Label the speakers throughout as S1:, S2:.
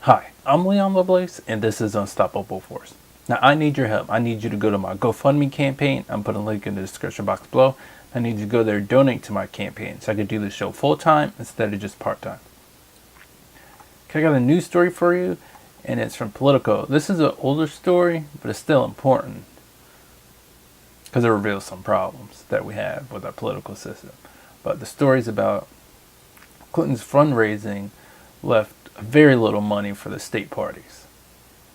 S1: Hi, I'm Leon Lovelace, and this is Unstoppable Force. Now, I need your help. I need you to go to my GoFundMe campaign. I'm putting a link in the description box below. I need you to go there and donate to my campaign so I can do this show full time instead of just part time. Okay, I got a news story for you, and it's from Politico. This is an older story, but it's still important because it reveals some problems that we have with our political system. But the story's about Clinton's fundraising left very little money for the state parties.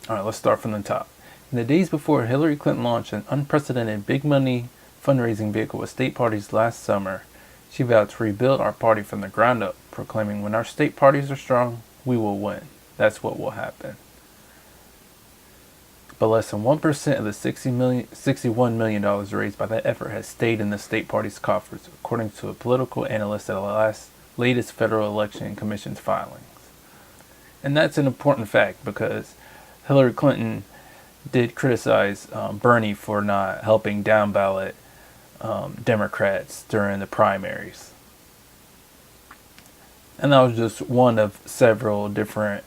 S1: All right, let's start from the top. In the days before Hillary Clinton launched an unprecedented big money fundraising vehicle with state parties last summer, she vowed to rebuild our party from the ground up, proclaiming, "When our state parties are strong, we will win. That's what will happen." But less than 1% of the $61 million raised by that effort has stayed in the state party's coffers, according to a political analyst at the latest Federal Election Commission's filings. And that's an important fact because Hillary Clinton did criticize Bernie for not helping down ballot Democrats during the primaries. And that was just one of several different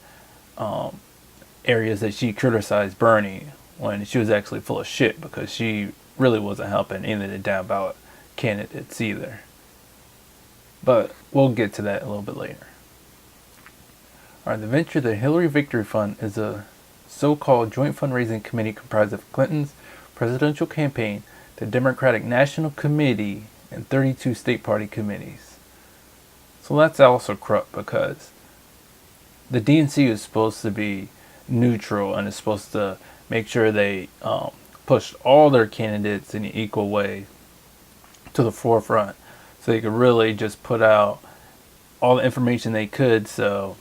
S1: areas that she criticized Bernie when she was actually full of shit because she really wasn't helping any of the down ballot candidates either. But we'll get to that a little bit later. Alright, the venture, the Hillary Victory Fund, is a so-called joint fundraising committee comprised of Clinton's presidential campaign, the Democratic National Committee, and 32 state party committees. So that's also corrupt because the DNC is supposed to be neutral and is supposed to make sure they push all their candidates in an equal way to the forefront so they could really just put out all the information they could so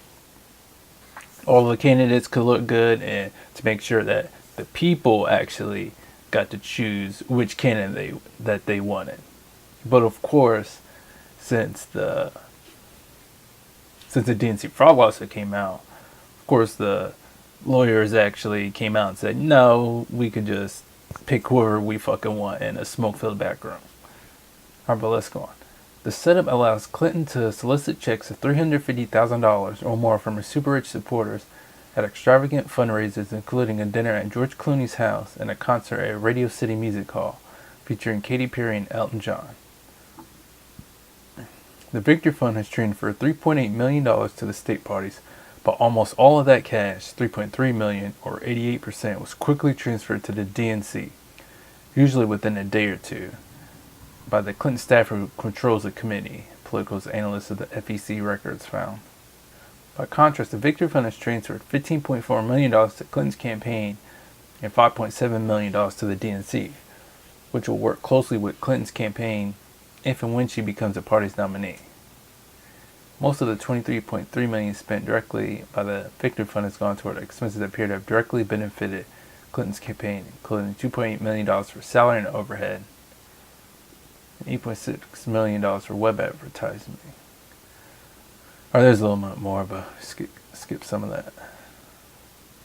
S1: all the candidates could look good and to make sure that the people actually got to choose which candidate that they wanted. But of course, since the DNC fraud lawsuit came out, of course the lawyers actually came out and said, no, we could just pick whoever we fucking want in a smoke-filled back room. Alright, but let's go on. The setup allows Clinton to solicit checks of $350,000 or more from her super-rich supporters at extravagant fundraisers, including a dinner at George Clooney's house and a concert at Radio City Music Hall featuring Katy Perry and Elton John. The Victory Fund has transferred $3.8 million to the state parties, but almost all of that cash, $3.3 million or 88%, was quickly transferred to the DNC, usually within a day or two, by the Clinton staffer who controls the committee, Politico's analyst of the FEC records found. By contrast, the Victory Fund has transferred $15.4 million to Clinton's campaign and $5.7 million to the DNC, which will work closely with Clinton's campaign if and when she becomes the party's nominee. Most of the $23.3 million spent directly by the Victory Fund has gone toward expenses that appear to have directly benefited Clinton's campaign, including $2.8 million for salary and overhead, and $8.6 million for web advertising. Alright, there's a little bit more, but skip some of that.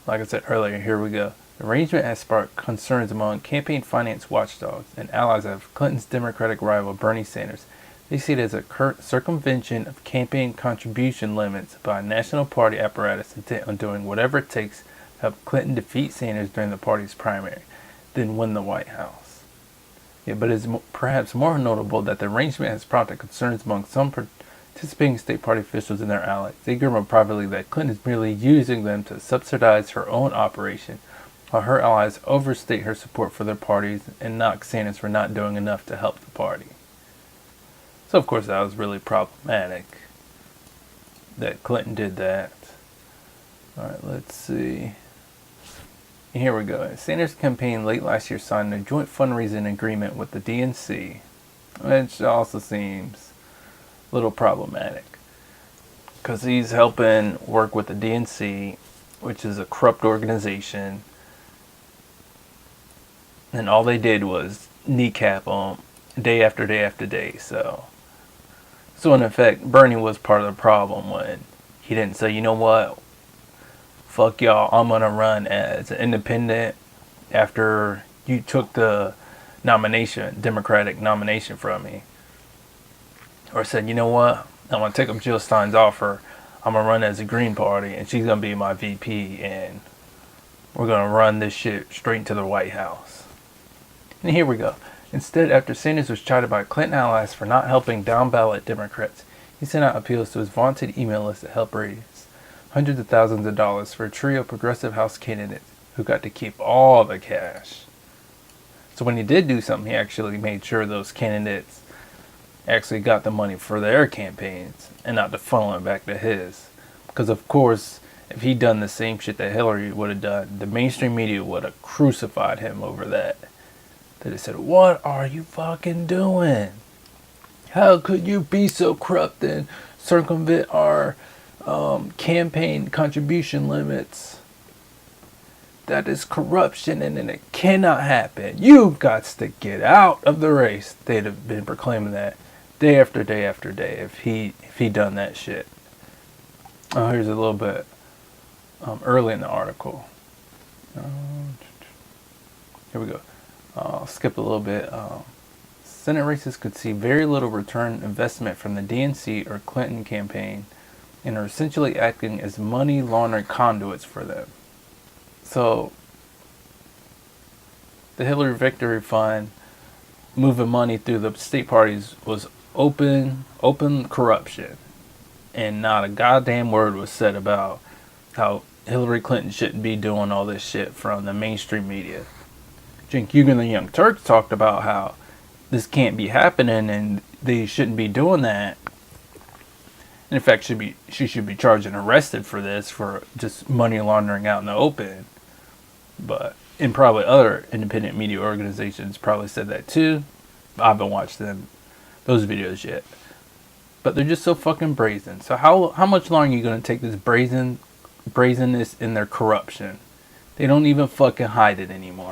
S1: Like I said earlier, here we go. The arrangement has sparked concerns among campaign finance watchdogs and allies of Clinton's Democratic rival Bernie Sanders. They see it as a circumvention of campaign contribution limits by a national party apparatus intent on doing whatever it takes to help Clinton defeat Sanders during the party's primary, then win the White House. Yeah, but it's perhaps more notable that the arrangement has prompted concerns among some participating state party officials and their allies. They grumble privately that Clinton is merely using them to subsidize her own operation, while her allies overstate her support for their parties and knock Sanders for not doing enough to help the party. So of course that was really problematic that Clinton did that. Alright, let's see. Here we go. Sanders' campaign late last year signed a joint fundraising agreement with the DNC, which also seems a little problematic because he's helping work with the DNC, which is a corrupt organization, and all they did was kneecap him day after day after day. So in effect, Bernie was part of the problem when he didn't say, you know what, fuck y'all, I'm gonna run as an independent after you took the Democratic nomination from me. Or said, you know what, I'm gonna take up Jill Stein's offer, I'm I'm gonna run as a Green Party, and she's gonna be my VP, and we're gonna run this shit straight into the White House. And here we go. Instead, after Sanders was chided by Clinton allies for not helping down-ballot Democrats, he sent out appeals to his vaunted email list to help raise hundreds of thousands of dollars for a trio of progressive House candidates who got to keep all the cash. So when he did do something, he actually made sure those candidates actually got the money for their campaigns and not to funnel it back to his. Because of course, if he'd done the same shit that Hillary would have done, the mainstream media would have crucified him over that. They said, "What are you fucking doing? How could you be so corrupt and circumvent our campaign contribution limits? That is corruption and it cannot happen. You've got to get out of the race." They'd have been proclaiming that day after day after day if he done that shit. Oh, here's a little bit early in the article. Here we go. I'll skip a little bit. Senate races could see very little return investment from the DNC or Clinton campaign and are essentially acting as money laundering conduits for them. So, the Hillary Victory Fund moving money through the state parties was open corruption. And not a goddamn word was said about how Hillary Clinton shouldn't be doing all this shit from the mainstream media. Cenk Uygur and the Young Turks talked about how this can't be happening and they shouldn't be doing that. And in fact, she should be charged and arrested for this, for just money laundering out in the open. But, and probably other independent media organizations probably said that too. I haven't watched those videos yet. But they're just so fucking brazen. So how much longer are you going to take this brazenness in their corruption? They don't even fucking hide it anymore.